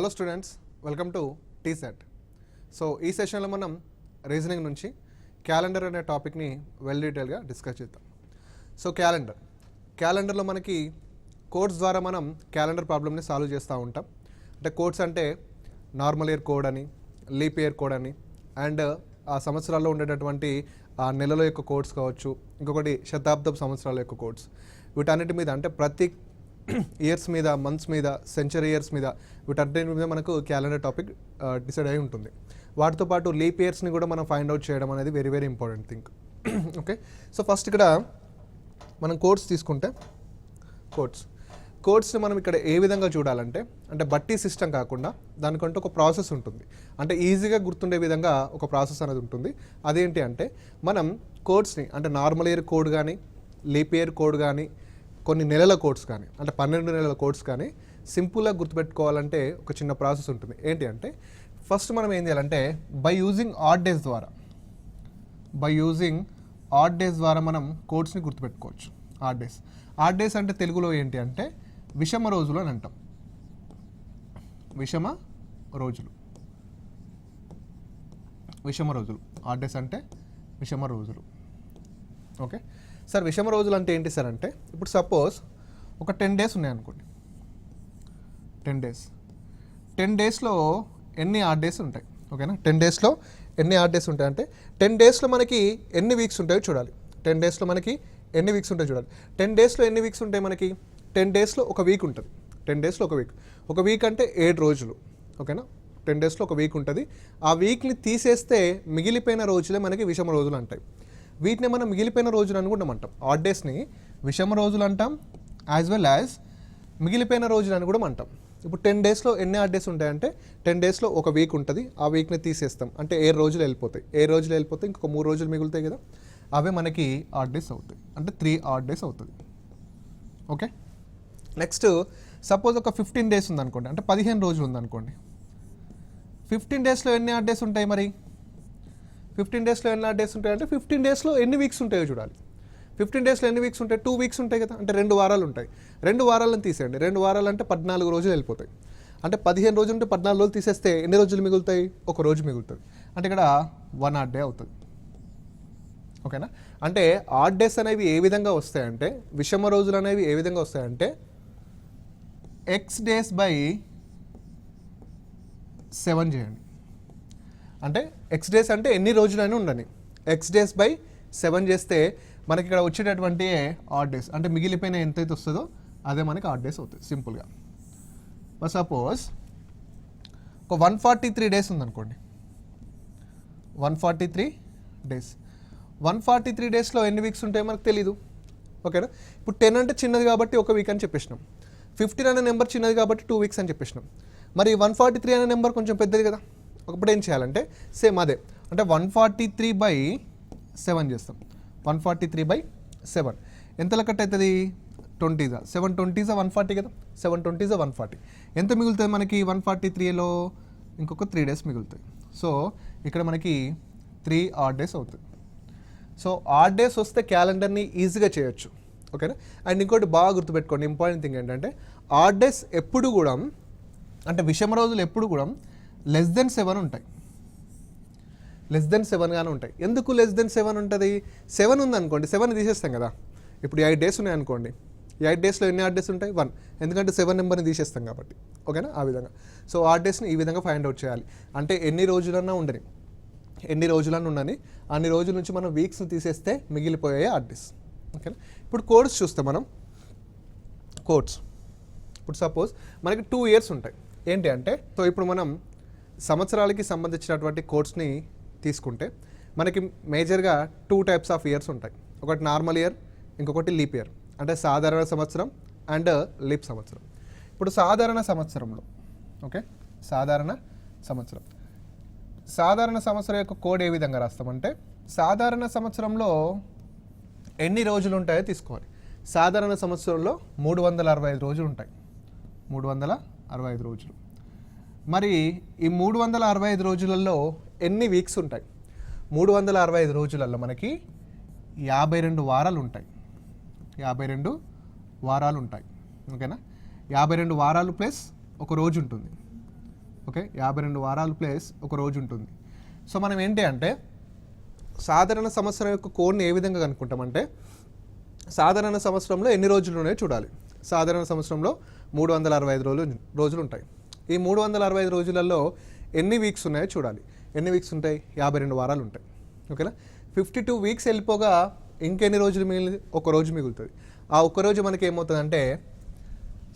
Hello students, welcome to TSAT. So ఈ సెషన్లో మనం రీజనింగ్ నుంచి క్యాలెండర్ అనే టాపిక్ని వెల్ డీటెయిల్గా డిస్కస్ చేద్దాం. సో క్యాలెండర్లో మనకి కోడ్స్ ద్వారా మనం క్యాలెండర్ ప్రాబ్లమ్ని సాల్వ్ చేస్తూ ఉంటాం. అంటే కోడ్స్ అంటే నార్మల్ ఇయర్ కోడ్ అని, లీప్ ఇయర్ కోడ్ అని, అండ్ ఆ సంవత్సరాల్లో ఉండేటటువంటి ఆ నెలల యొక్క కోడ్స్ కావచ్చు, ఇంకొకటి శతాబ్దపు సంవత్సరాల యొక్క కోడ్స్. వీటన్నిటి మీద అంటే ప్రతి ఇయర్స్ మీద, మంత్స్ మీద, సెంచరీ ఇయర్స్ మీద, వీటన్నిటి మీద మనకు క్యాలెండర్ టాపిక్ డిసైడ్ అయి ఉంటుంది. వాటితో పాటు లీప్ ఇయర్స్ని కూడా మనం ఫైండ్ అవుట్ చేయడం అనేది very very important thing. Okay, so first ఇక్కడ మనం కోడ్స్ తీసుకుంటే కోడ్స్ని మనం ఇక్కడ ఏ విధంగా చూడాలంటే, అంటే బట్టి సిస్టమ్ కాకుండా దానికంటూ ఒక ప్రాసెస్ ఉంటుంది. అంటే ఈజీగా గుర్తుండే విధంగా ఒక ప్రాసెస్ అనేది ఉంటుంది. అదేంటి అంటే మనం కోడ్స్ని అంటే నార్మల్ ఇయర్ కోడ్ కానీ, లీప్ ఇయర్ కోడ్ కానీ, కొన్ని నెలల కోడ్స్ కానీ, అంటే 12 నెలల కోడ్స్ కానీ సింపుల్గా గుర్తుపెట్టుకోవాలంటే ఒక చిన్న ప్రాసెస్ ఉంటుంది. ఏంటి అంటే ఫస్ట్ మనం ఏం చేయాలంటే బై యూజింగ్ ఆడ్ డేస్ ద్వారా మనం కోడ్స్ని గుర్తుపెట్టుకోవచ్చు. ఆడ్ డేస్ అంటే తెలుగులో ఏంటి అంటే విషమ రోజులు అని అంటాం. విషమ రోజులు ఆడ్ డేస్ అంటే విషమ రోజులు. ఓకే సార్, విషమ రోజులు అంటే ఏంటి సార్ అంటే, ఇప్పుడు సపోజ్ ఒక 10 డేస్ ఉన్నాయనుకోండి. 10 డేస్లో ఎన్ని ఆడ్ డేస్ ఉంటాయి? ఓకేనా, 10 డేస్లో ఎన్ని ఆడ్ డేస్ ఉంటాయి అంటే 10 డేస్లో మనకి ఎన్ని వీక్స్ ఉంటాయో చూడాలి. 10 డేస్లో మనకి ఎన్ని వీక్స్ ఉంటాయో చూడాలి. 10 డేస్లో ఎన్ని వీక్స్ ఉంటాయి మనకి? 10 డేస్లో ఒక వీక్ ఉంటుంది. 10 డేస్లో ఒక వీక్ అంటే 7 రోజులు. ఓకేనా, 10 డేస్లో ఒక వీక్ ఉంటుంది. ఆ వీక్ని తీసేస్తే మిగిలిపోయిన రోజులే మనకి విషమ రోజులు అంటాయి. వీటిని మనం మిగిలిపోయిన రోజులు అని కూడా అంటాం. ఆడ్ డేస్ని విషమ రోజులు అంటాం, యాజ్ వెల్ యాజ్ మిగిలిపోయిన రోజులు అని కూడా అంటాం. ఇప్పుడు 10 డేస్లో ఎన్ని ఆడ్ డేస్ ఉంటాయంటే 10 డేస్లో ఒక వీక్ ఉంటుంది. ఆ వీక్ని తీసేస్తాం అంటే 7 రోజులు వెళ్ళిపోతాయి. 7 రోజులు వెళ్ళిపోతే ఇంకొక 3 రోజులు మిగులుతాయి కదా, అవే మనకి ఆడ్ డేస్ అవుతాయి. అంటే 3 ఆడ్ డేస్ అవుతుంది. ఓకే, నెక్స్ట్ సపోజ్ ఒక 15 డేస్ ఉందనుకోండి, అంటే 15 రోజులు ఉందనుకోండి. 15 డేస్లో ఎన్ని ఆడ్ డేస్ ఉంటాయి మరి? 15 డేస్లో ఎన్ని ఆడ్ డేస్ ఉంటాయి అంటే 15 డేస్లో ఎన్ని వీక్స్ ఉంటాయో చూడాలి. 15 డేస్లో ఎన్ని వీక్స్ ఉంటాయి? 2 వీక్స్ ఉంటాయి కదా, అంటే 2 వారాలు ఉంటాయి. 2 వారాలను తీసేయండి. 2 వారాలు అంటే 14 రోజులు వెళ్ళిపోతాయి. అంటే 15 రోజులు ఉంటే 14 రోజులు తీసేస్తే ఎన్ని రోజులు మిగులుతాయి? ఒక రోజు మిగులుతుంది. అంటే ఇక్కడ 1 ఆడ్ డే అవుతుంది. ఓకేనా, అంటే ఆడ్ డేస్ అనేవి ఏ విధంగా వస్తాయంటే, విషమ రోజులు అనేవి ఏ విధంగా వస్తాయంటే x డేస్ బై 7 చేయండి. అంటే ఎక్స్ డేస్ అంటే ఎన్ని రోజులైనా ఉండని, ఎక్స్ డేస్ బై 7 చేస్తే మనకి ఇక్కడ వచ్చేటటువంటి ఆడ్ డేస్ అంటే మిగిలిపోయిన ఎంతైతే వస్తుందో అదే మనకి ఆడ్ డేస్ అవుతుంది సింపుల్గా. సపోజ్ ఒక 143 డేస్ ఉందనుకోండి. 143 డేస్ 143 డేస్లో ఎన్ని వీక్స్ ఉంటాయో మనకు తెలీదు. ఓకేనా, ఇప్పుడు 10 అంటే చిన్నది కాబట్టి ఒక వీక్ అని చెప్పేసినాం. 15 అనే నెంబర్ చిన్నది కాబట్టి 2 వీక్స్ అని చెప్పేసినాం. మరి 143 అనే నెంబర్ కొంచెం పెద్దది కదా. ఒకప్పుడు ఏం చేయాలంటే సేమ్ అదే, అంటే 143 బై 7 చేస్తాం. 143 బై 7 ఎంత లెక్కట్ అవుతుంది? 20 7 20 140 కదా, 7 20 140. ఎంత మిగులుతుంది మనకి 143లో? ఇంకొక 3 డేస్ మిగులుతాయి. సో ఇక్కడ మనకి 3 ఆడ్ డేస్ అవుతుంది. సో ఆడ్ డేస్ వస్తే క్యాలెండర్ని ఈజీగా చేయొచ్చు. ఓకేనా, అండ్ ఇంకోటి బాగా గుర్తుపెట్టుకోండి, ఇంపార్టెంట్ థింగ్ ఏంటంటే ఆడ్ డేస్ ఎప్పుడు కూడా, అంటే విషమ రోజులు ఎప్పుడు కూడా లెస్ దెన్ 7 ఉంటాయి. లెస్ దెన్ 7గానే ఉంటాయి. ఎందుకు లెస్ దెన్ 7 ఉంటుంది? 7 ఉందనుకోండి, 7 తీసేస్తాం కదా. ఇప్పుడు 8 డేస్ ఉన్నాయనుకోండి, 8 డేస్లో ఎన్ని ఆడ్ డేస్ ఉంటాయి? 1, ఎందుకంటే 7 నెంబర్ని తీసేస్తాం కాబట్టి. ఓకేనా, ఆ విధంగా. సో ఆడ్ డేస్ని ఈ విధంగా ఫైండ్ అవుట్ చేయాలి. అంటే ఎన్ని రోజులన్నా ఉండని, అన్ని రోజుల నుంచి మనం వీక్స్ని తీసేస్తే మిగిలిపోయాయి ఆడ్ డేస్. ఓకేనా, ఇప్పుడు కోడ్స్ చూస్తే మనం ఇప్పుడు సపోజ్ మనకి 2 ఇయర్స్ ఉంటాయి. ఏంటి అంటే, సో ఇప్పుడు మనం సంవత్సరాలకి సంబంధించినటువంటి కోడ్స్ని తీసుకుంటే మనకి మేజర్గా 2 టైప్స్ ఆఫ్ ఇయర్స్ ఉంటాయి. ఒకటి నార్మల్ ఇయర్, ఇంకొకటి లీప్ ఇయర్. అంటే సాధారణ సంవత్సరం అండ్ లీప్ సంవత్సరం. ఇప్పుడు సాధారణ సంవత్సరంలో, ఓకే, సాధారణ సంవత్సరం యొక్క కోడ్ ఏ విధంగా రాస్తామంటే, సాధారణ సంవత్సరంలో ఎన్ని రోజులు ఉంటాయో తీసుకోవాలి. సాధారణ సంవత్సరంలో 365 రోజులు ఉంటాయి. 365 రోజులు. మరి ఈ 365 రోజులలో ఎన్ని వీక్స్ ఉంటాయి? 365 రోజులలో మనకి 52 వారాలు ఉంటాయి. 52 వారాలు ఉంటాయి. ఓకేనా, 52 వారాలు ప్లస్ ఒక రోజు ఉంటుంది. ఓకే 52 వారాలు ప్లస్ ఒక రోజు ఉంటుంది. సో మనం ఏంటి అంటే సాధారణ సంవత్సరం యొక్క కోడ్ని ఏ విధంగా కనుక్కుంటామంటే సాధారణ సంవత్సరంలో ఎన్ని రోజులు ఉన్నాయో చూడాలి. సాధారణ సంవత్సరంలో 365 రోజులు ఉంటాయి. ఈ 365 రోజులలో ఎన్ని వీక్స్ ఉన్నాయో చూడాలి. ఎన్ని వీక్స్ ఉంటాయి? 52 వారాలు ఉంటాయి. ఓకేనా? 52 వీక్స్ వెళ్ళిపోగా ఇంకెన్ని రోజులు మిగిలి? ఒక రోజు మిగులుతుంది. ఆ ఒక్క రోజు మనకి ఏమవుతుందంటే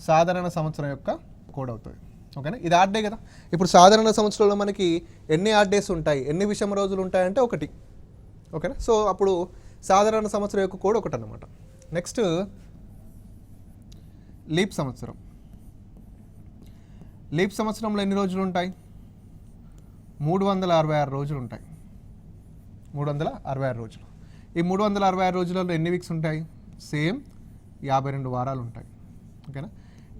సాధారణ సంవత్సరం యొక్క కోడ్ అవుతుంది. ఓకేనా? ఇది ఆడ్ డే కదా. ఇప్పుడు సాధారణ సంవత్సరంలో మనకి ఎన్ని ఆడ్ డేస్ ఉంటాయి, ఎన్ని విషమ రోజులు ఉంటాయంటే 1. ఓకేనా? సో అప్పుడు సాధారణ సంవత్సరం యొక్క కోడ్ 1 అన్నమాట. నెక్స్ట్ లీప్ సంవత్సరం. లీప్ సంవత్సరంలో ఎన్ని రోజులు ఉంటాయి? 366 రోజులు ఉంటాయి. 366 రోజులు. ఈ 366 రోజులలో ఎన్ని వీక్స్ ఉంటాయి? సేమ్ 52 వారాలు ఉంటాయి. ఓకేనా?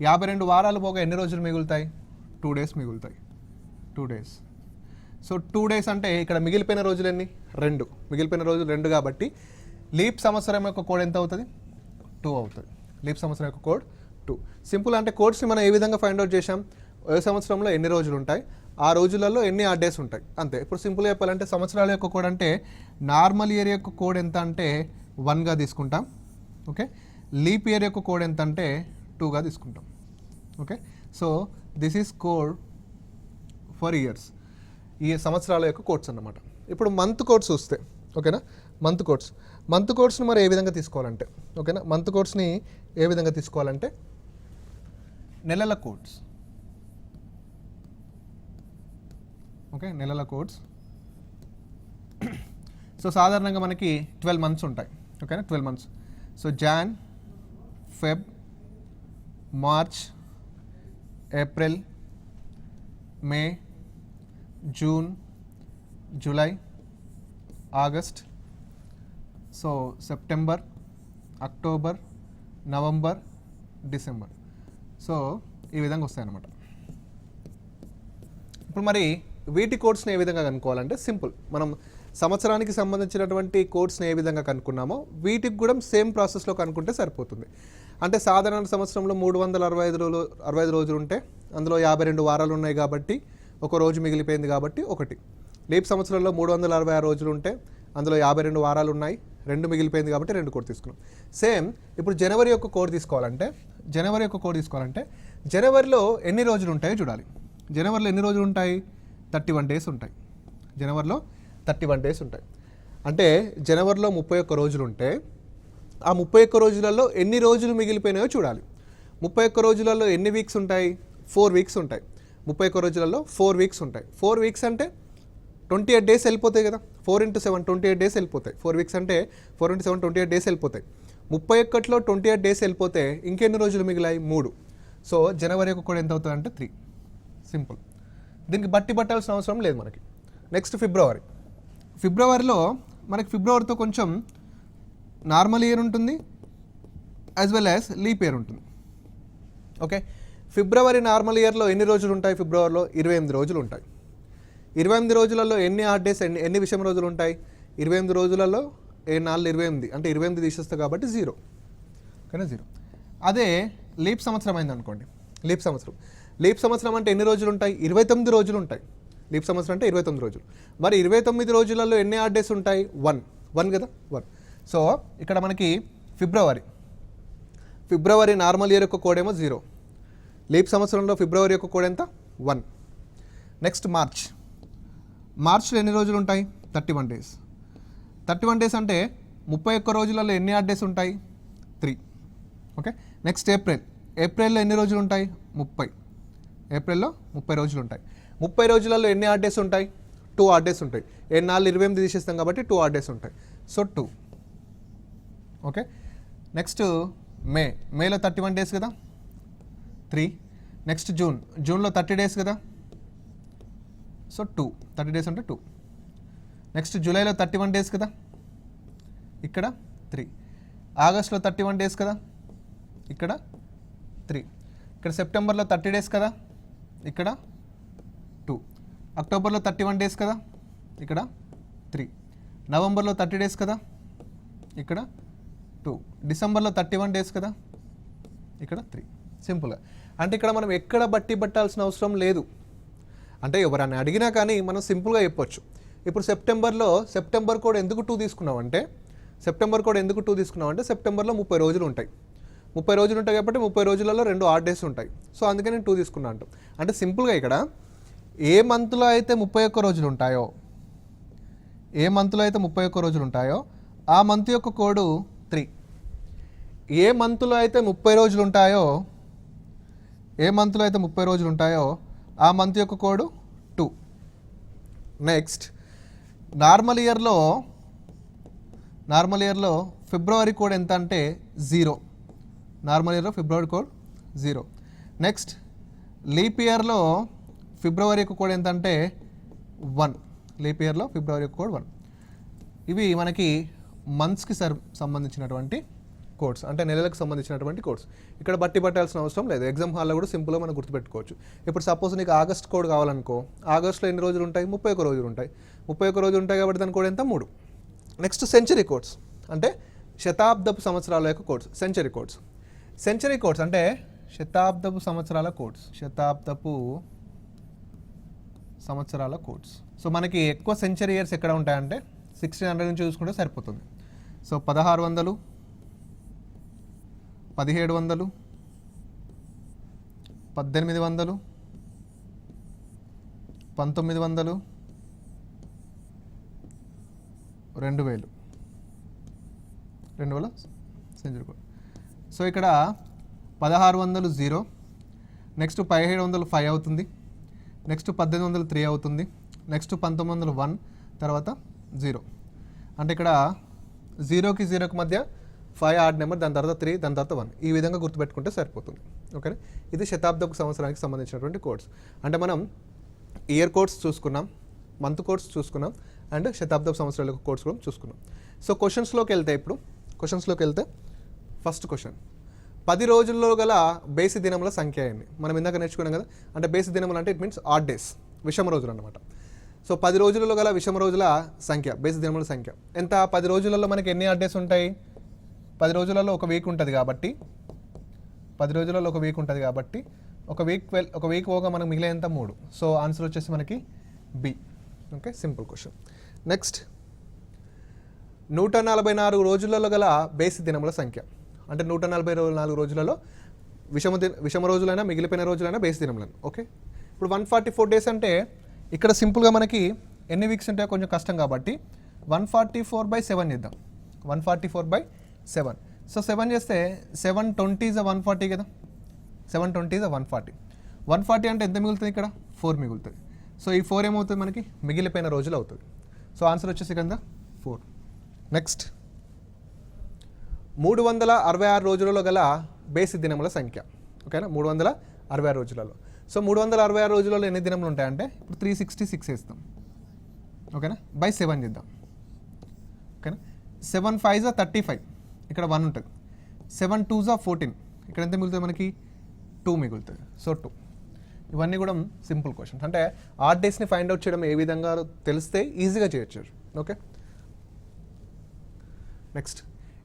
52 వారాలు పోగా ఎన్ని రోజులు మిగులుతాయి? 2 డేస్ మిగులుతాయి. 2 డేస్. సో 2 డేస్ అంటే ఇక్కడ మిగిలిపోయిన రోజులు ఎన్ని? 2. మిగిలిపోయిన రోజులు 2 కాబట్టి లీప్ సంవత్సరం యొక్క కోడ్ ఎంత అవుతుంది? 2 అవుతుంది. లీప్ సంవత్సరం యొక్క కోడ్ 2. సింపుల్. అంటే కోడ్స్ని మనం ఏ విధంగా ఫైండ్ అవుట్ చేసాం? ఏ సంవత్సరంలో ఎన్ని రోజులు ఉంటాయి, ఆ రోజులలో ఎన్ని ఆడ్ డేస్ ఉంటాయి, అంతే. ఇప్పుడు సింపుల్గా చెప్పాలంటే సంవత్సరాల యొక్క కోడ్ అంటే నార్మల్ ఇయర్ యొక్క కోడ్ ఎంత అంటే 1గా తీసుకుంటాం. ఓకే. లీప్ ఇయర్ యొక్క కోడ్ ఎంత అంటే 2గా తీసుకుంటాం. Okay. So this is code for years. ఈ సంవత్సరాల యొక్క కోడ్స్ అన్నమాట. ఇప్పుడు మంత్ కోడ్స్ వస్తే ఓకేనా, మంత్ కోడ్స్ని మరి ఏ విధంగా తీసుకోవాలంటే ఓకేనా, మంత్ కోడ్స్ని ఏ విధంగా తీసుకోవాలంటే నెలల కోడ్స్. ఓకే, నెలల కోడ్స్. సో సాధారణంగా మనకి 12 మంత్స్ ఉంటాయి. ఓకేనా, 12 months. So Jan, Feb, March, April, May, June, July, August, so September, October, November, December. So ఈ విధంగా వస్తాయన్నమాట. ఇప్పుడు మరి వీటి కోడ్స్ని ఏ విధంగా కనుక్కోవాలంటే సింపుల్. మనం సంవత్సరానికి సంబంధించినటువంటి కోడ్స్ని ఏ విధంగా కనుక్కున్నామో వీటికి కూడా సేమ్ ప్రాసెస్లో కనుక్కుంటే సరిపోతుంది. అంటే సాధారణ సంవత్సరంలో 365 రోజులు ఉంటే అందులో 52 వారాలు ఉన్నాయి కాబట్టి ఒక రోజు మిగిలిపోయింది కాబట్టి 1. లీప్ సంవత్సరంలో 366 రోజులు ఉంటే అందులో 52 వారాలు ఉన్నాయి, 2 మిగిలిపోయింది కాబట్టి 2 కోడ్ తీసుకున్నాం. సేమ్ ఇప్పుడు జనవరి యొక్క కోడ్ తీసుకోవాలంటే జనవరిలో ఎన్ని రోజులు ఉంటాయో చూడాలి. జనవరిలో ఎన్ని రోజులు ఉంటాయి? 31 డేస్ ఉంటాయి. జనవరిలో 31 డేస్ ఉంటాయి. అంటే జనవరిలో 31 రోజులు ఉంటే ఆ 31 రోజులలో ఎన్ని రోజులు మిగిలిపోయినాయో చూడాలి. 31 రోజులలో ఎన్ని వీక్స్ ఉంటాయి? 4 వీక్స్ ఉంటాయి. 31 రోజులలో 4 వీక్స్ ఉంటాయి. 4 వీక్స్ అంటే 28 డేస్ వెళ్ళిపోతాయి కదా. 4 × 7 28 డేస్ వెళ్ళిపోతాయి. 4 వీక్స్ అంటే 4 × 7 28 డేస్ వెళ్ళిపోతాయి. 31లో 28 డేస్ వెళ్ళిపోతే ఇంకెన్ని రోజులు మిగిలాయి? 3. సో జనవరి యొక్క కోడ్ ఎంత అవుతుంది అంటే 3. సింపుల్. దీనికి బట్టి పట్టాల్సిన అవసరం లేదు మనకి. నెక్స్ట్ ఫిబ్రవరిలో మనకి ఫిబ్రవరితో కొంచెం నార్మల్ ఇయర్ ఉంటుంది as well as leap year ఉంటుంది. ఓకే, ఫిబ్రవరి నార్మల్ ఇయర్లో ఎన్ని రోజులు ఉంటాయి? ఫిబ్రవరిలో 28 రోజులు ఉంటాయి. 28 రోజులలో ఎన్ని ఆడ్ డేస్, ఎన్ని విషమ రోజులు ఉంటాయి? 28 రోజులలో 4 28 అంటే 28 తీసేస్తాయి కాబట్టి 0. ఓకేనా, 0. అదే లీప్ సంవత్సరం అయింది అనుకోండి. లీప్ సంవత్సరం అంటే ఎన్ని రోజులు ఉంటాయి? 29 రోజులు ఉంటాయి. లీప్ సంవత్సరం అంటే 29 రోజులు. మరి 29 రోజులలో ఎన్ని ఆడ్ డేస్ ఉంటాయి? 1 కదా, 1. సో ఇక్కడ మనకి ఫిబ్రవరి నార్మల్ ఇయర్ యొక్క కోడ్ ఏమో 0. లీప్ సంవత్సరంలో ఫిబ్రవరి యొక్క కోడ్ ఎంత? 1. నెక్స్ట్ మార్చ్లో ఎన్ని రోజులు ఉంటాయి? 31 డేస్. 31 డేస్ అంటే 31 రోజులలో ఎన్ని ఆడ్ డేస్ ఉంటాయి? 3. ఓకే, నెక్స్ట్ ఏప్రిల్లో ఎన్ని రోజులు ఉంటాయి? 30. ఏప్రిల్లో 30 రోజులు ఉంటాయి. 30 రోజులలో ఎన్ని ఆడ్ డేస్ ఉంటాయి? 2 ఆడ్ డేస్ ఉంటాయి. 4 28 తీసేస్తాం కాబట్టి 2 ఆడ్ డేస్ ఉంటాయి. సో 2. ఓకే, నెక్స్ట్ మేలో 31 డేస్ కదా, 3. నెక్స్ట్ జూన్లో 30 డేస్ కదా, సో 2. 30 డేస్ అంటే 2. నెక్స్ట్ జూలైలో 31 డేస్ కదా, ఇక్కడ 3. ఆగస్ట్లో 31 డేస్ కదా, ఇక్కడ 3. ఇక్కడ సెప్టెంబర్లో 30 డేస్ కదా, ఇక్కడ 2. అక్టోబర్లో 31 డేస్ కదా, ఇక్కడ 3. నవంబర్లో 30 డేస్ కదా, ఇక్కడ 2. డిసెంబర్లో 31 డేస్ కదా, ఇక్కడ 3. సింపుల్గా. అంటే ఇక్కడ మనం ఎక్కడ బట్టి పట్టాల్సిన అవసరం లేదు. అంటే ఎవరైనా అడిగినా కానీ మనం సింపుల్గా చెప్పొచ్చు. ఇప్పుడు సెప్టెంబర్ కోడ్ ఎందుకు 2 తీసుకున్నామంటే సెప్టెంబర్లో 30 రోజులు ఉంటాయి. 30 రోజులు ఉంటాయి కాబట్టి 30 రోజులలో 2 ఆడ్ డేస్ ఉంటాయి. సో అందుకే నేను 2 తీసుకున్నా అంటాం. అంటే సింపుల్గా ఇక్కడ ఏ మంత్లో అయితే 31 రోజులు ఉంటాయో ఆ మంత్ యొక్క కోడ్ 3. ఏ మంత్లో అయితే 30 రోజులు ఉంటాయో ఆ మంత్ యొక్క కోడ్ 2. నెక్స్ట్ నార్మల్ ఇయర్లో ఫిబ్రవరి కోడ్ ఎంత అంటే 0. నార్మల్ ఇయర్లో ఫిబ్రవరి కోడ్ 0. నెక్స్ట్ లీప్ ఇయర్లో ఫిబ్రవరి యొక్క కోడ్ ఎంత అంటే 1. లీప్ ఇయర్లో ఫిబ్రవరి యొక్క కోడ్ 1. ఇవి మనకి మంత్స్కి సంబంధించినటువంటి కోడ్స్, అంటే నెలలకు సంబంధించినటువంటి కోడ్స్. ఇక్కడ బట్టి పట్టాల్సిన అవసరం లేదు. ఎగ్జామ్ హాల్లో కూడా సింపుల్గా మనం గుర్తుపెట్టుకోవచ్చు. ఇప్పుడు సపోజ్ నీకు ఆగస్ట్ కోడ్ కావాలనుకో, ఆగస్ట్లో ఎన్ని రోజులు ఉంటాయి? 31 రోజులు ఉంటాయి. 31 రోజులు ఉంటాయి కాబట్టి దాని కోడ్ ఎంత? 3. నెక్స్ట్ సెంచరీ కోడ్స్, అంటే శతాబ్దపు సంవత్సరాల యొక్క కోడ్స్. సెంచరీ కోడ్స్ అంటే శతాబ్దపు సంవత్సరాల కోడ్స్. సో మనకి ఎక్కువ సెంచరీ ఇయర్స్ ఎక్కడ ఉంటాయంటే 1600 నుంచి చూసుకుంటే సరిపోతుంది. So 1600, 1700, 1800, 1900, 2000 century code. సో ఇక్కడ 1600 0, నెక్స్ట్ 1700 5 అవుతుంది, నెక్స్ట్ 1800 3 అవుతుంది, నెక్స్ట్ 1900 1, తర్వాత 0. అంటే ఇక్కడ 0కి 0కి మధ్య 5 ఆడ్ నెంబర్, దాని తర్వాత 3, దాని తర్వాత 1. ఈ విధంగా గుర్తుపెట్టుకుంటే సరిపోతుంది. ఓకేనా? ఇది శతాబ్దపు సంవత్సరానికి సంబంధించినటువంటి కోడ్స్. అంటే మనం ఇయర్ కోడ్స్ చూసుకున్నాం, మంత్ కోడ్స్ చూసుకున్నాం, అండ్ శతాబ్దపు సంవత్సరాల కోడ్స్ కూడా చూసుకున్నాం. సో క్వశ్చన్స్లోకి వెళ్తే ఫస్ట్ క్వశ్చన్, 10 రోజుల్లో గల బేసి దినముల సంఖ్య ఏంటి? మనం ఇందాక నేర్చుకున్నాం కదా. అంటే బేసి దినములు అంటే ఇట్ మీన్స్ ఆడ్ డేస్, విషమ రోజులు అన్నమాట. సో 10 రోజులలో గల విషమ రోజుల సంఖ్య, బేసి దినముల సంఖ్య ఎంత? 10 రోజులలో మనకి ఎన్ని ఆడ్ డేస్ ఉంటాయి? 10 రోజులలో ఒక వీక్ ఉంటుంది కాబట్టి ఒక వీక్ పోగా మనకు మిగిలేంత 3. సో ఆన్సర్ వచ్చేసి మనకి B. Okay, simple question. Next 144 రోజులలో గల బేసి దినముల సంఖ్య. అంటే 144 రోజులలో విషమ రోజులైనా మిగిలిపోయిన రోజులైనా బేసి దినములను. ఓకే, ఇప్పుడు 144 డేస్ అంటే ఇక్కడ సింపుల్గా మనకి ఎన్ని వీక్స్ ఉంటాయో కొంచెం కష్టం కాబట్టి 144/7 చేద్దాం. 144/7. సో 7 చేస్తే 720 is 140 కదా. 720 is 140. 140 అంటే ఎంత మిగులుతుంది? ఇక్కడ 4 మిగులుతుంది. సో ఈ 4 ఏమవుతుంది? మనకి మిగిలిపోయిన రోజులు అవుతుంది. సో ఆన్సర్ వచ్చేసి కింద 4. నెక్స్ట్ 366 రోజులలో గల బేసి దినముల సంఖ్య. ఓకేనా? 366 రోజులలో. సో 366 రోజులలో ఎన్ని దినములు ఉంటాయంటే ఇప్పుడు 366 వేస్తాం. ఓకేనా? బై 7 చేద్దాం. ఓకేనా? 7 5 35, ఇక్కడ 1 ఉంటుంది. 7 2 14, ఇక్కడ ఎంత మిగులుతుంది? మనకి 2 మిగులుతుంది. సో 2. ఇవన్నీ కూడా సింపుల్ క్వశ్చన్స్. అంటే ఆడ్ డేస్ని ఫైండ్ అవుట్ చేయడం ఏ విధంగా తెలిస్తే ఈజీగా చేయొచ్చు. ఓకే, నెక్స్ట్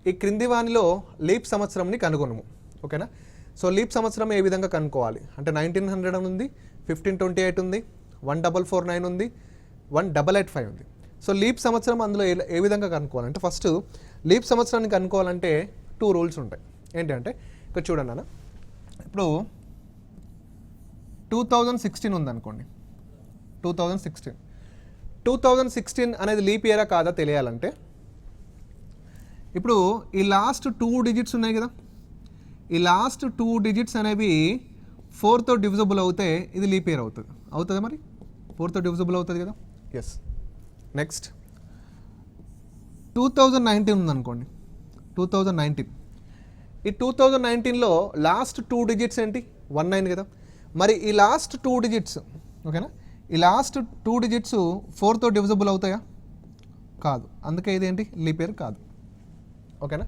ఈ క్రింది వానిలో లీప్ సంవత్సరంని కనుగొనము. ఓకేనా? సో లీప్ సంవత్సరం ఏ విధంగా కనుక్కోవాలి అంటే 1900 ఉంది, 1528 ఉంది, 1449 ఉంది, 1885 ఉంది. సో లీప్ సంవత్సరం అందులో ఏ విధంగా కనుక్కోవాలంటే ఫస్ట్ లీప్ సంవత్సరాన్ని కనుక్కోవాలంటే 2 రూల్స్ ఉంటాయి. ఏంటంటే ఇక్కడ చూడండి అన్న, ఇప్పుడు 2016 ఉందనుకోండి. 2016 అనేది లీప్ ఇయరా కాదా తెలియాలంటే ఇప్పుడు ఈ లాస్ట్ 2 డిజిట్స్ ఉన్నాయి కదా, ఈ లాస్ట్ 2 డిజిట్స్ అనేవి 4తో డివిజిబుల్ అవుతే ఇది లీప్ ఇయర్ అవుతుంది మరి 4తో డివిజిబుల్ అవుతుంది కదా. ఎస్. నెక్స్ట్ 2019 ఉందనుకోండి. 2019, ఈ 2019లో లాస్ట్ 2 డిజిట్స్ ఏంటి? 19 కదా. మరి ఈ లాస్ట్ 2 డిజిట్స్, ఓకేనా, ఈ లాస్ట్ 2 డిజిట్స్ 4తో డివిజిబుల్ అవుతాయా? కాదు. అందుకే ఇదేంటి? లీప్ ఇయర్ కాదు. ఓకేనా?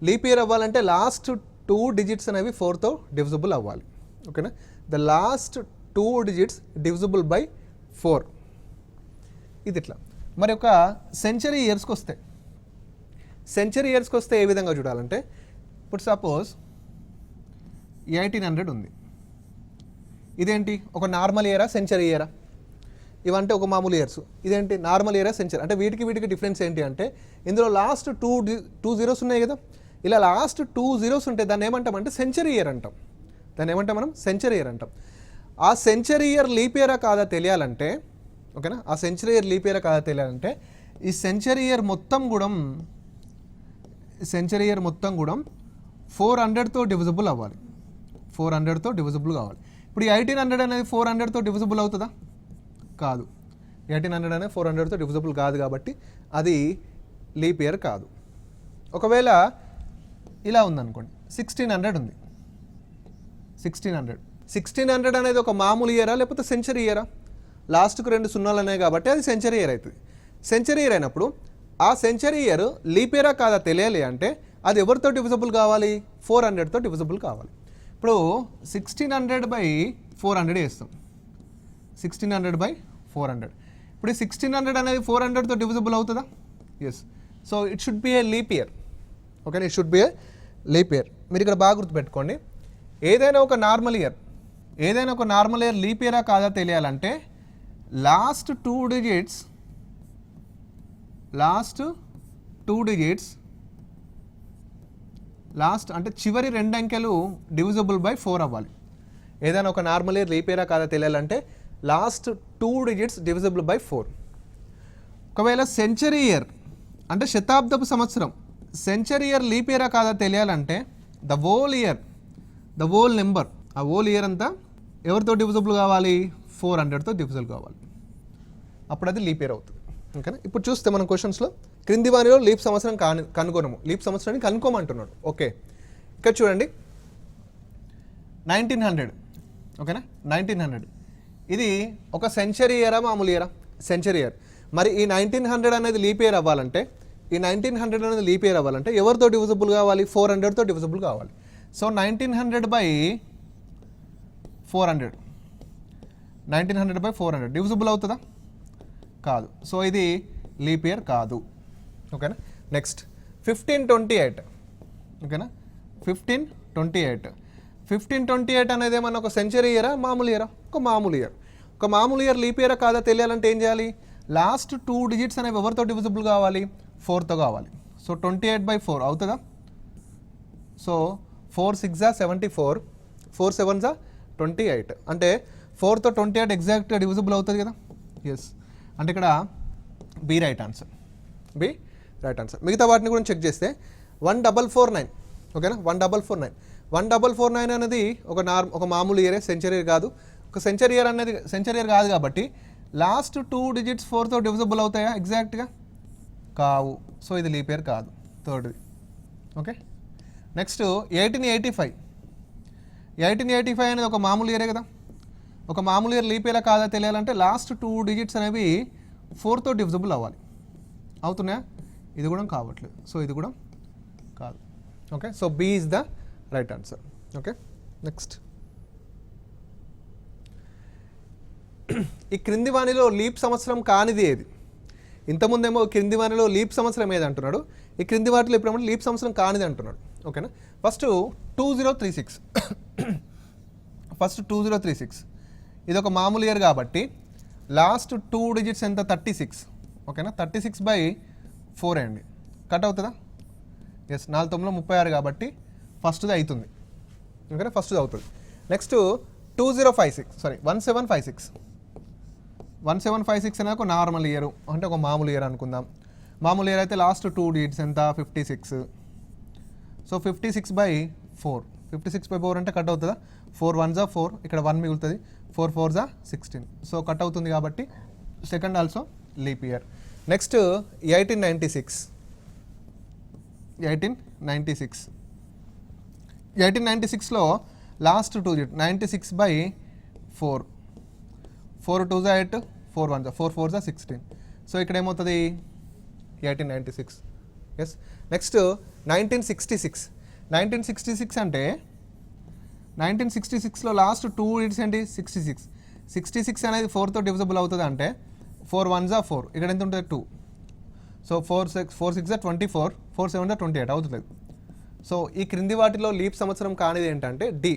లీప్ ఇయర్ అవ్వాలంటే లాస్ట్ 2 డిజిట్స్ అనేవి 4తో డివిజిబుల్ అవ్వాలి. ఓకేనా? The last 2 digits divisible by 4. ఇది ఇట్లా. మరి ఒక సెంచరీ ఇయర్స్కి వస్తే ఏ విధంగా చూడాలంటే ఇప్పుడు సపోజ్ 1800 ఉంది. ఇదేంటి? ఒక నార్మల్ ఇయరా సెంచరీ ఇయరా? ఇవంటే ఒక మామూలు ఇయర్స్. ఇదేంటి నార్మల్ ఇయర్ సెంచరీ. అంటే వీటికి డిఫరెన్స్ ఏంటి అంటే ఇందులో లాస్ట్ టూ జీరోస్ ఉన్నాయి కదా, ఇలా లాస్ట్ 2 జీరోస్ ఉంటే దాన్ని ఏమంటామంటే సెంచరీ ఇయర్ అంటాం. దాన్ని ఏమంటాం మనం? సెంచరీ ఇయర్ అంటాం. ఆ సెంచరీ ఇయర్ లీప్ ఇయరా కాదా తెలియాలంటే, ఓకేనా, ఆ సెంచరీ ఇయర్ లీప్ ఇయరా కాదా తెలియాలంటే ఈ సెంచరీ ఇయర్ మొత్తం కూడా 400తో డివిజిబుల్ అవ్వాలి. 400తో డివిజిబుల్ కావాలి. ఇప్పుడు ఈ 1800 అనేది 400తో డివిజిబుల్ అవుతుందా? కాదు. 1800 అనేది 400తో డివిజిబుల్ కాదు కాబట్టి అది లీప్ ఇయర్ కాదు. ఒకవేళ ఇలా ఉందనుకోండి, 1600 ఉంది. 1600 అనేది ఒక మామూలు ఇయరా లేకపోతే సెంచరీ ఇయరా? లాస్ట్కు 2 సున్నాలు ఉన్నాయి కాబట్టి అది సెంచరీ ఇయర్ అవుతుంది. సెంచరీ ఇయర్ అయినప్పుడు ఆ సెంచరీ ఇయర్ లీప్ ఇయరా కాదా తెలియాలి అంటే అది ఎవరితో డివిజిబుల్ కావాలి? 400తో డివిజిబుల్ కావాలి. ఇప్పుడు 1600/400 వేస్తాం. 1600/400. ఇప్పుడు ఈ 1600 అనేది 400తో డివిజిబుల్ అవుతుందా? Yes. So it should be a leap year. Okay, it should be a leap year. మీరు ఇక్కడ బాగా గుర్తుపెట్టుకోండి, ఏదైనా ఒక నార్మల్ ఇయర్ లీప్ ఇయరా కాదా తెలియాలంటే లాస్ట్ టూ డిజిట్స్ అంటే చివరి 2 అంకెలు డివిజిబుల్ బై 4 అవ్వాలి. ఏదైనా ఒక నార్మల్ ఇయర్ లీప్ ఇయరా కాదా తెలియాలంటే లాస్ట్ 2 డిజిట్స్ డివిజిబుల్ బై 4. ఒకవేళ సెంచరీ ఇయర్ అంటే శతాబ్దపు సంవత్సరం, సెంచరీ ఇయర్ లీప్ ఇయరా కాదా తెలియాలంటే ద హోల్ నెంబర్, ఆ హోల్ ఇయర్ అంతా ఎవరితో డివిజిబుల్ కావాలి? 400తో డివిజిబుల్ కావాలి. అప్పుడు అది లీప్ ఇయర్ అవుతుంది. ఓకేనా? ఇప్పుడు చూస్తే మనం క్వశ్చన్స్లో క్రింది వానిలో లీప్ సంవత్సరం కనుగొనము, లీప్ సంవత్సరాన్ని కనుక్కోమంటున్నాడు. ఓకే, ఇక్కడ చూడండి 1900. ఓకేనా, 1900 ఇది ఒక సెంచరీ ఇయరా మామూలు ఇయరా? Century year. మరి ఈ 1900 అనేది లీప్ ఇయర్ అవ్వాలంటే ఎవరితో డివిజిబుల్ కావాలి? 400తో డివిజిబుల్ కావాలి. సో 1900/400 డివిజిబుల్ అవుతుందా? కాదు. సో ఇది లీప్ ఇయర్ కాదు. ఓకేనా? నెక్స్ట్ 1528. ఓకేనా, 1528 అనేది ఏమన్నా ఒక సెంచరీ ఇయరా మామూలు ఇయరా? ఒక మామూలు ఇయర్ లీప్ ఇయరా కాదా తెలియాలంటే ఏం చేయాలి? లాస్ట్ 2 డిజిట్స్ అనేవి ఎవరితో డివిజిబుల్ కావాలి? 4తో కావాలి. సో 28/4 అవుతుందా? సో 4 6 74, 4 7 28. అంటే 4తో 28 ఎగ్జాక్ట్గా డివిజిబుల్ అవుతుంది కదా? ఎస్. అంటే ఇక్కడ బి రైట్ ఆన్సర్. మిగతా వాటిని కూడా చెక్ చేస్తే 1449. ఓకేనా, 1449 అనేది ఒక మామూలు ఇయరే, సెంచరీ ఇయర్ కాదు. ఒక సెంచరీ ఇయర్ కాదు కాబట్టి లాస్ట్ 2 డిజిట్స్ 4తో డివిజిబుల్ అవుతాయా ఎగ్జాక్ట్గా? కావు. సో ఇది లీప్ ఇయర్ కాదు, థర్డ్ది. ఓకే, నెక్స్ట్ 1885 అనేది ఒక మామూలు ఇయరే కదా. ఒక మామూలు ఇయర్ లీప్ ఇయర్ కాదా తెలియాలంటే లాస్ట్ 2 డిజిట్స్ అనేవి 4తో డివిజిబుల్ అవ్వాలి. అవుతున్నాయా? ఇది కూడా కావట్లేదు. సో ఇది కూడా కాదు. Okay, so B is the right answer. Okay, next ఈ క్రింది వానిలో లీప్ సంవత్సరం కానిది ఏది? ఇంతకుముందేమో క్రింది వానిలో లీప్ సంవత్సరం ఏది అంటున్నాడు, ఈ క్రింది వాటిలో ఇప్పుడు లీప్ సంవత్సరం కానిది అంటున్నాడు. ఓకేనా, ఫస్ట్ 2036 ఇది ఒక మామూలు ఇయర్ కాబట్టి లాస్ట్ 2 డిజిట్స్ ఎంత? 36. ఓకేనా, 36/4 అండి. కట్ అవుతుందా? ఎస్, 4 9 36 కాబట్టి ఫస్ట్ది అవుతుంది. ఓకేనా, ఫస్ట్ది అవుతుంది. నెక్స్ట్ 1756 అనేది ఒక నార్మల్ ఇయర్, అంటే ఒక మామూలు ఇయర్ అనుకుందాం. మామూలు ఇయర్ అయితే లాస్ట్ 2 డిజిట్స్ ఎంత? 56. సో 56/4. 56/4 అంటే కట్ అవుతుందా? 4 1 4, ఇక్కడ 1 మిగులుతుంది. 4 4 16. సో కట్ అవుతుంది కాబట్టి second also leap year. Next 1896లో లాస్ట్ 2 డిజిట్ 96/4. 4 2 8, 4 1 4 4 16. సో ఇక్కడ ఏమవుతుంది? 1896. ఎస్. నెక్స్ట్ 1966 అంటే 1966లో లాస్ట్ 2 డిజిట్స్ ఏంటి? 66 అనేది 4తో డివిజిబుల్ అవుతుంది అంటే 4 1 4, ఇక్కడ ఎంత ఉంటుంది? 2. సో 4 6 24, 4 7 28 అవుతుంది. సో ఈ క్రింది వాటిలో లీప్ సంవత్సరం కానిది ఏంటంటే డి.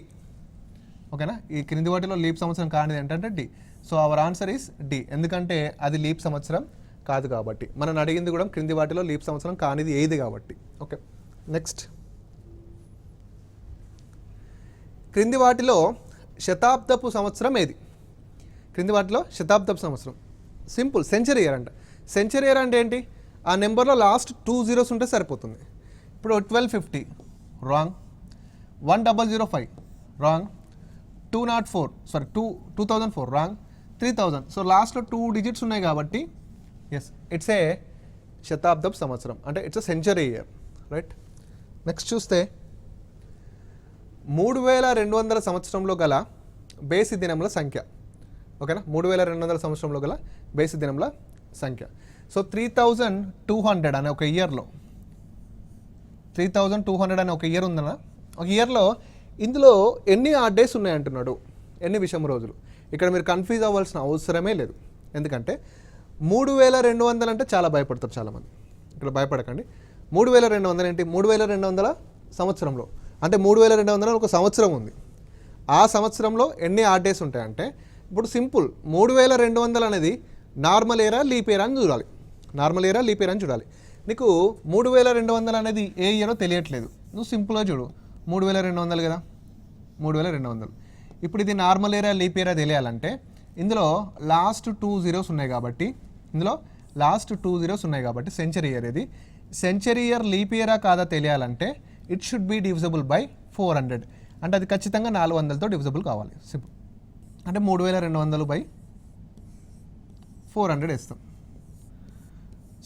ఓకేనా, ఈ క్రింది వాటిలో లీప్ సంవత్సరం కానిది ఏంటంటే D. So our answer is D, ఎందుకంటే అది లీప్ సంవత్సరం కాదు కాబట్టి. మనం అడిగింది కూడా క్రింది వాటిలో లీప్ సంవత్సరం కానిది ఏది కాబట్టి. Okay, next. క్రింది వాటిలో శతాబ్దపు సంవత్సరం ఏది? క్రింది వాటిలో శతాబ్దపు సంవత్సరం సింపుల్, సెంచరీ ఇయర్ అంట. సెంచరీ ఇయర్ అంటే ఏంటి? ఆ నెంబర్లో లాస్ట్ 2 zeros ఉంటే సరిపోతుంది. ఇప్పుడు 1250 రాంగ్, 1005 రాంగ్, 2004 రాంగ్, 3000. సో లాస్ట్లో 2 digits ఉన్నాయి కాబట్టి ఎస్, ఇట్స్ ఏ శతాబ్దపు సంవత్సరం, అంటే it's a century year, right. Next చూస్తే 3200 సంవత్సరంలో గల బేసి దినముల సంఖ్య. ఓకేనా, 3200 సంవత్సరంలో గల బేసి దినముల సంఖ్య. సో 3200 అనే ఒక ఇయర్లో 3200 అనే ఒక ఇయర్ ఉందన్న, ఒక ఇయర్లో ఇందులో ఎన్ని ఆడ్ డేస్ ఉన్నాయంటున్నాడు, ఎన్ని విషమ రోజులు. ఇక్కడ మీరు కన్ఫ్యూజ్ అవ్వాల్సిన అవసరమే లేదు, ఎందుకంటే 3200 అంటే చాలా భయపడతారు చాలామంది. ఇక్కడ భయపడకండి. 3200 ఏంటి? 3200 సంవత్సరంలో అంటే 3200 ఒక సంవత్సరం ఉంది. ఆ సంవత్సరంలో ఎన్ని ఆడ్ డేస్ ఉంటాయంటే, ఇప్పుడు సింపుల్ 3200 అనేది నార్మల్ ఇయరా లీప్ ఇయర్ అని చూడాలి. నార్మల్ ఇయరా లీప్ ఇయర్ అని చూడాలి. నీకు 3200 అనేది ఏ ఇయరో తెలియట్లేదు, నువ్వు సింపుల్గా చూడు, 3200 కదా, 3200. ఇప్పుడు ఇది నార్మల్ ఇయరా లీప్ ఇయరా తెలియాలంటే ఇందులో లాస్ట్ 2 zeros ఉన్నాయి కాబట్టి, సెంచరీ ఇయర్ ఇది. సెంచరీ ఇయర్ లీప్ ఇయరా కాదా తెలియాలంటే it should B divisible by 400, అంటే అది ఖచ్చితంగా 400తో డివిజబుల్ కావాలి. సింపుల్, అంటే 3200 బై 400 వేస్తాం.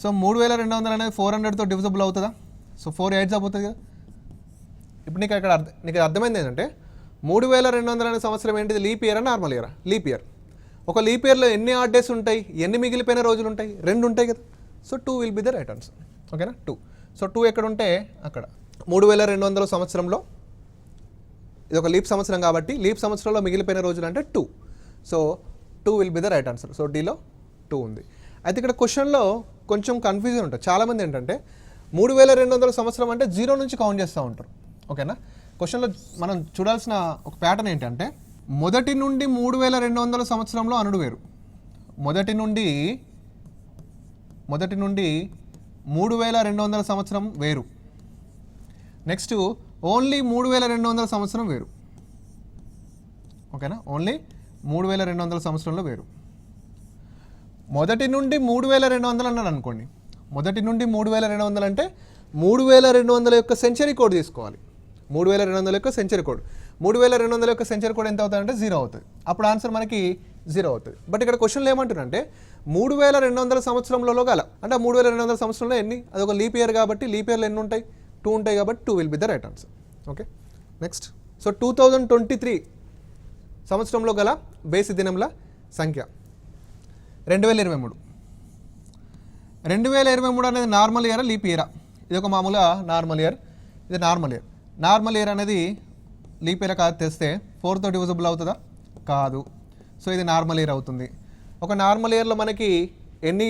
సో 3200 అనేది 400తో డివిజబుల్ అవుతుందా? సో 4 8s అవుతుంది కదా. ఇప్పుడు నీకు అర్థమైంది ఏంటంటే 3200 అనే సంవత్సరం ఏంటిది? లీప్ ఇయరా నార్మల్ ఇయరా? Leap year. ఒక లీప్ ఇయర్లో ఎన్ని ఆడ్ డేస్ ఉంటాయి, ఎన్ని మిగిలిపోయిన రోజులు ఉంటాయి? 2 ఉంటాయి కదా. So 2 will be the right answer. ఓకేనా, 2. సో 2 ఎక్కడ ఉంటే అక్కడ. 3200 సంవత్సరంలో ఇది ఒక లీప్ సంవత్సరం కాబట్టి లీప్ సంవత్సరంలో మిగిలిపోయిన రోజులు అంటే 2. So 2 will be the right answer. So డీలో 2 ఉంది. అయితే ఇక్కడ క్వశ్చన్లో కొంచెం కన్ఫ్యూజన్ ఉంటుంది. చాలామంది ఏంటంటే 3200 సంవత్సరం అంటే 0 నుంచి కౌంట్ చేస్తూ ఉంటారు. ఓకేనా, క్వశ్చన్లో మనం చూడాల్సిన ఒక ప్యాటర్న్ ఏంటంటే మొదటి నుండి 3200 సంవత్సరంలో అనుడు వేరు. మొదటి నుండి 3200 సంవత్సరం వేరు. నెక్స్ట్ ఓన్లీ 3200 సంవత్సరం వేరు. ఓకేనా, ఓన్లీ 3200 సంవత్సరంలో వేరు. మొదటి నుండి 3200 అన్నాడు అనుకోండి. మొదటి నుండి 3200 అంటే 3200 యొక్క సెంచరీ కోడ్ తీసుకోవాలి. 3200 యొక్క సెంచరీ కోడ్. 3200 యొక్క సెంచరీ కోడ్ ఎంత అవుతుందంటే 0 అవుతుంది. అప్పుడు ఆన్సర్ మనకి 0 అవుతుంది. బట్ ఇక్కడ క్వశ్చన్లు ఏమంటున్నారంటే 3200 సంవత్సరంలో గల, అంటే 3200 సంవత్సరంలో ఎన్ని? అదొక లీప్ ఇయర్ కాబట్టి లీప్ ఇయర్లో ఎన్ని ఉంటాయి? 2 ఉంటాయి కాబట్టి 2 will be the right answer. Okay, next. So 2023 సంవత్సరంలో గల బేసి దినముల సంఖ్య 2023. 2023 అనేది నార్మల్ ఇయరా లీప్ ఇయరా? ఇది ఒక మామూలుగా నార్మల్ ఇయర్, ఇది నార్మల్ ఇయర్. నార్మల్ ఇయర్ అనేది లీప్ ఇయర్ కాదు తెస్తే 4తో డివిజబుల్ అవుతుందా? కాదు. సో ఇది నార్మల్ ఇయర్ అవుతుంది. ఒక నార్మల్ ఇయర్లో మనకి ఎన్ని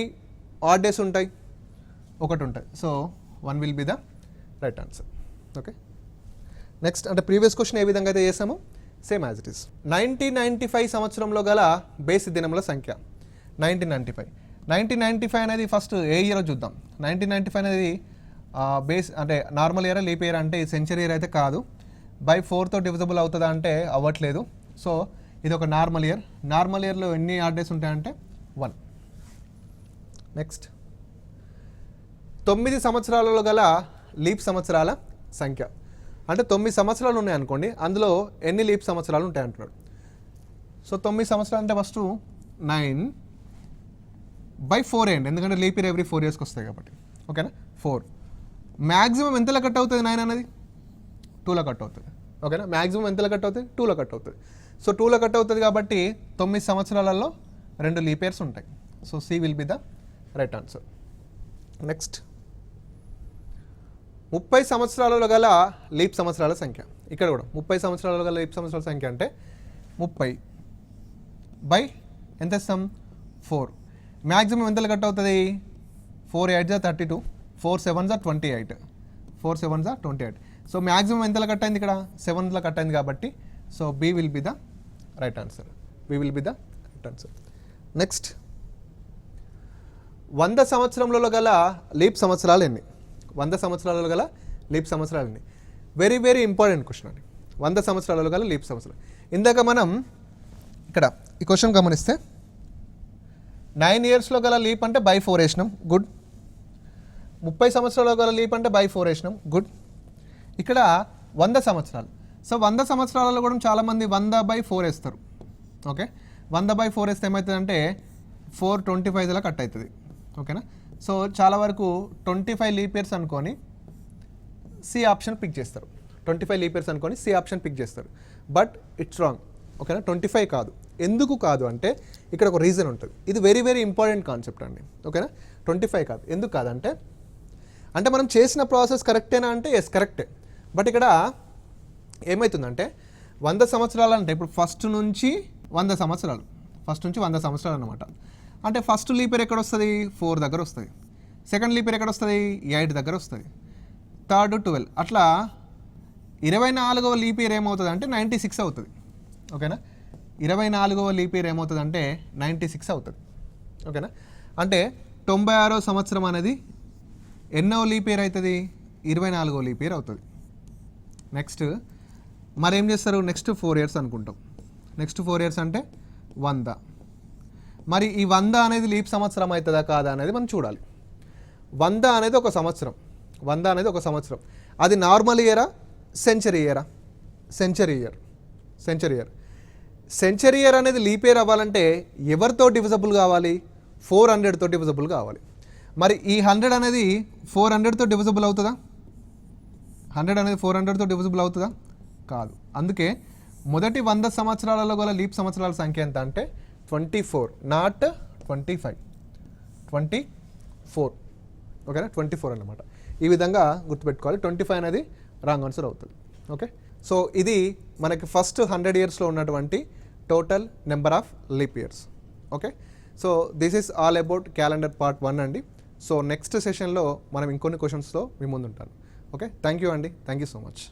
ఆడ్ డేస్ ఉంటాయి? 1 ఉంటాయి. So 1 will be the right answer. Okay, next. అంటే ప్రీవియస్ క్వశ్చన్ ఏ విధంగా అయితే చేసామో సేమ్ యాజ్ ఇట్ ఈస్. 1995 సంవత్సరంలో గల బేసి దినముల సంఖ్య 1995 అనేది ఫస్ట్ ఏ ఇయర్ చూద్దాం. 1995 అనేది బేస్ అంటే నార్మల్ ఇయర్ లీప్ ఇయర్ అంటే సెంచరీ ఇయర్ అయితే కాదు. బై 4తో డివిజబుల్ అవుతుందా అంటే అవ్వట్లేదు. సో ఇది ఒక నార్మల్ ఇయర్. నార్మల్ ఇయర్లో ఎన్ని ఆడ్ డేస్ ఉంటాయంటే 1. నెక్స్ట్, 9 సంవత్సరాలలో గల లీప్ సంవత్సరాల సంఖ్య. అంటే 9 సంవత్సరాలు ఉన్నాయి అనుకోండి, అందులో ఎన్ని లీప్ సంవత్సరాలు ఉంటాయి అంటున్నాడు. సో 9 సంవత్సరాలు అంటే ఫస్ట్ 9/4 అండి, ఎందుకంటే లీప్ ఇయర్ ఎవ్రీ 4 yearsకి వస్తాయి కాబట్టి. ఓకేనా, 4. మ్యాక్సిమం ఎంతలో కట్ అవుతుంది 9 అనేది? 2లో కట్ అవుతుంది. ఓకేనా, మ్యాక్సిమం ఎంతలో కట్ అవుతుంది? 2లో కట్ అవుతుంది. సో 2లో కట్ అవుతుంది కాబట్టి 9 సంవత్సరాలలో 2 లీప్ ఇయర్స్ ఉంటాయి. So C will be the right answer. Next, 30 సంవత్సరాలలో గల లీప్ సంవత్సరాల సంఖ్య. ఇక్కడ కూడా 30 సంవత్సరాలలో గల లీప్ సంవత్సరాల సంఖ్య అంటే 30 బై ఎంత ఇస్తాం? 4. మ్యాక్సిమం ఎంతలో కట్ అవుతుంది? 4 8s 32, 4 7s 28, 4 7s 28. So maximum ఎంతలో కట్ అయింది? ఇక్కడ 7లో కట్ అయింది కాబట్టి so B will be the right answer. B will be the right correct answer. Next, 100 సంవత్సరంలో గల లీప్ సంవత్సరాలు ఎన్ని? 100 సంవత్సరాలలో గల లీప్ సంవత్సరాలు ఎన్ని? వెరీ వెరీ ఇంపార్టెంట్ క్వశ్చన్ అండి. 100 సంవత్సరాలలో గల లీప్ సంవత్సరాలు. ఇందాక మనం ఇక్కడ ఈ క్వశ్చన్ గమనిస్తే 9 ఇయర్స్లో గల లీప్ అంటే బై 4 వేసినాం, గుడ్. 30 సంవత్సరాలలో గల లీప్ అంటే బై 4 వేసినాం, గుడ్. ఇక్కడ 100 సంవత్సరాలు. సో 100 సంవత్సరాలలో కూడా చాలామంది 100/4 వేస్తారు. ఓకే, 100/4 వేస్తే ఏమవుతుందంటే 425 కట్ అవుతుంది. ఓకేనా? సో చాలా వరకు 25 లీప్ ఇయర్స్ అనుకొని సి ఆప్షన్ పిక్ చేస్తారు. 25 లీప్ ఇయర్స్ అనుకొని సి ఆప్షన్ పిక్ చేస్తారు. But it's wrong. ఓకేనా? 25 కాదు. ఎందుకు కాదు అంటే ఇక్కడ ఒక రీజన్ ఉంటుంది. ఇది వెరీ వెరీ ఇంపార్టెంట్ కాన్సెప్ట్ అండి. ఓకేనా? 25 కాదు. ఎందుకు కాదంటే అంటే మనం చేసిన ప్రాసెస్ కరెక్టేనా అంటే ఎస్ కరెక్టే. బట్ ఇక్కడ ఏమవుతుందంటే 100 సంవత్సరాలు అంటే ఇప్పుడు ఫస్ట్ నుంచి 100 సంవత్సరాలు అనమాట. అంటే ఫస్ట్ లీప్ ఇయర్ ఎక్కడ వస్తుంది? 4 దగ్గర వస్తుంది. సెకండ్ లీప్ ఇయర్ ఎక్కడ వస్తుంది? 8 దగ్గర వస్తుంది. థర్డ్ 12. అట్లా 24వ లీప్ ఇయర్ ఏమవుతుంది అంటే 96 అవుతుంది. ఓకేనా? 24వ లీప్ ఇయర్ ఏమవుతుంది అంటే 96 అవుతుంది. ఓకేనా? అంటే 96వ సంవత్సరం అనేది ఎన్నో లీప్ ఇయర్ అవుతుంది? 24వ లీప్ ఇయర్ అవుతుంది. నెక్స్ట్ మరి ఏం చేస్తారు? నెక్స్ట్ 4 ఇయర్స్ అనుకుంటాం. నెక్స్ట్ 4 ఇయర్స్ అంటే 100. మరి ఈ 100 అనేది లీప్ సంవత్సరం అవుతుందా కాదా అనేది మనం చూడాలి. 100 అనేది ఒక సంవత్సరం. 100 అనేది ఒక సంవత్సరం. అది నార్మల్ ఇయరా, సెంచరీ ఇయరా? Century year. సెంచరీ ఇయర్ అనేది లీప్ ఇయర్ అవ్వాలంటే ఎవరితో డివిజబుల్ కావాలి? 400తో డివిజబుల్ కావాలి. మరి ఈ 100 అనేది 400తో డివిజబుల్ అవుతుందా? 100 అనేది 400తో డివిజబుల్ అవుతుందా? కాదు. అందుకే మొదటి 100 సంవత్సరాలలో గల లీప్ సంవత్సరాల సంఖ్య ఎంత అంటే 24, నాట్ 25. 24. ఓకేనా? 24 అన్నమాట. ఈ విధంగా గుర్తుపెట్టుకోవాలి. 25 అనేది రాంగ్ ఆన్సర్ అవుతుంది. ఓకే, సో ఇది మనకి ఫస్ట్ 100 ఇయర్స్లో ఉన్నటువంటి total number of leap years. Okay, so this is all about calendar part 1 అండి. సో నెక్స్ట్ సెషన్లో మనం ఇంకొన్ని క్వశ్చన్స్తో మీ ముందు ఉంటాను. ఓకే, థ్యాంక్ యూ అండి. Thank you so much.